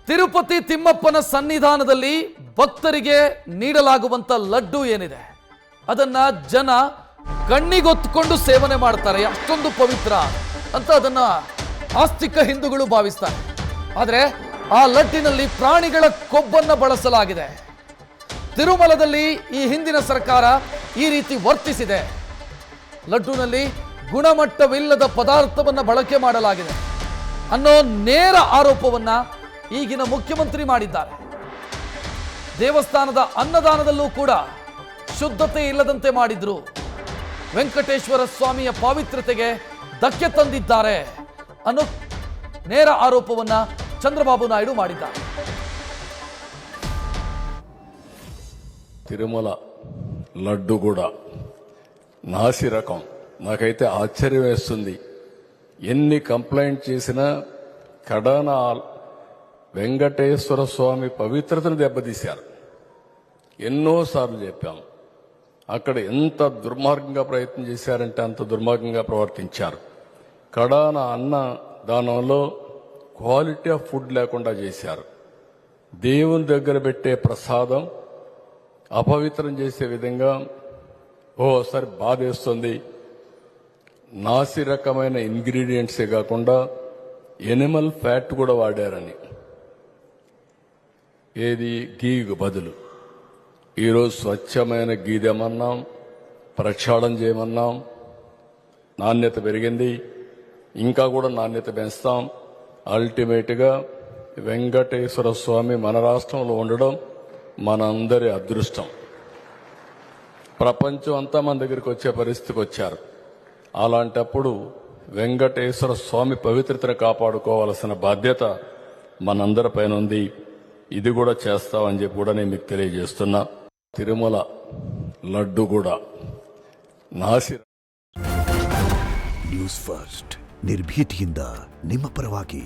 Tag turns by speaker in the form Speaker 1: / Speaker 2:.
Speaker 1: ತಿರುಪತಿ ತಿಮ್ಮಪ್ಪನ ಸನ್ನಿಧಾನದಲ್ಲಿ ಭಕ್ತರಿಗೆ ನೀಡಲಾಗುವಂತ ಲಡ್ಡು ಏನಿದೆ ಅದನ್ನ ಜನ ಕಣ್ಣಿಗೊತ್ತುಕೊಂಡು ಸೇವನೆ ಮಾಡ್ತಾರೆ. ಅಷ್ಟೊಂದು ಪವಿತ್ರ ಅಂತ ಅದನ್ನ ಆಸ್ತಿಕ ಹಿಂದೂಗಳು ಭಾವಿಸ್ತಾರೆ. ಆದರೆ ಆ ಲಡ್ಡಿನಲ್ಲಿ ಪ್ರಾಣಿಗಳ ಕೊಬ್ಬನ್ನು ಬಳಸಲಾಗಿದೆ. ತಿರುಮಲದಲ್ಲಿ ಈ ಹಿಂದಿನ ಸರ್ಕಾರ ಈ ರೀತಿ ವರ್ತಿಸಿದೆ. ಲಡ್ಡುನಲ್ಲಿ ಗುಣಮಟ್ಟವಿಲ್ಲದ ಪದಾರ್ಥವನ್ನು ಬಳಕೆ ಮಾಡಲಾಗಿದೆ ಅನ್ನೋ ನೇರ ಆರೋಪವನ್ನ ಈಗಿನ ಮುಖ್ಯಮಂತ್ರಿ ಮಾಡಿದ್ದಾರೆ. ದೇವಸ್ಥಾನದ ಅನ್ನದಾನದಲ್ಲೂ ಕೂಡ ಶುದ್ಧತೆ ಇಲ್ಲದಂತೆ ಮಾಡಿದ್ರು. ವೆಂಕಟೇಶ್ವರ ಸ್ವಾಮಿಯ ಪಾವಿತ್ರ್ಯತೆಗೆ ಧಕ್ಕೆ ತಂದಿದ್ದಾರೆ ಅನ್ನೋ ನೇರ ಆರೋಪವನ್ನ ಚಂದ್ರಬಾಬು ನಾಯ್ಡು ಮಾಡಿದ್ದಾರೆ.
Speaker 2: తిరుమల లడ్డు కూడా నాసి రకం. నాకైతే ఆశ్చర్యం వేస్తుంది. ఎన్ని కంప్లైంట్ చేసినా కడాన వెంకటేశ్వర స్వామి పవిత్రతను దెబ్బతీశారు. ఎన్నోసార్లు చెప్పాం. అక్కడ ఎంత దుర్మార్గంగా ప్రయత్నం చేశారంటే అంత దుర్మార్గంగా ప్రవర్తించారు. కడాన అన్న దానంలో క్వాలిటీ ఆఫ్ ఫుడ్ లేకుండా చేశారు. దేవుని దగ్గర పెట్టే ప్రసాదం అపవిత్రం చేసే విధంగా ఓసారి బాధేస్తుంది. నాసి రకమైన ఇంగ్రీడియంట్సే కాకుండా ఎనిమల్ ఫ్యాట్ కూడా వాడారని, ఏది గీకు బదులు. ఈరోజు స్వచ్ఛమైన గీ తెమన్నాం, ప్రక్షాళన చేయమన్నాం. నాణ్యత పెరిగింది, ఇంకా కూడా నాణ్యత పెంచుతాం. అల్టిమేట్గా వెంకటేశ్వర స్వామి మన రాష్ట్రంలో ఉండడం మనందరి అదృష్టం. ప్రపంచం అంతా మన దగ్గరికి వచ్చే పరిస్థితికి వచ్చారు. అలాంటప్పుడు వెంకటేశ్వర స్వామి పవిత్రతను కాపాడుకోవాల్సిన బాధ్యత మనందరిపైన ఉంది. ఇది కూడా చేస్తామని చెప్పి కూడా నేను మీకు తెలియజేస్తున్నా. తిరుమల లడ్డు కూడా నాసి.
Speaker 3: ನ್ಯೂಸ್ ಫಸ್ಟ್ ನಿರ್ಭೀತಿಯಿಂದ ನಿಮ್ಮ ಪರವಾಗಿ.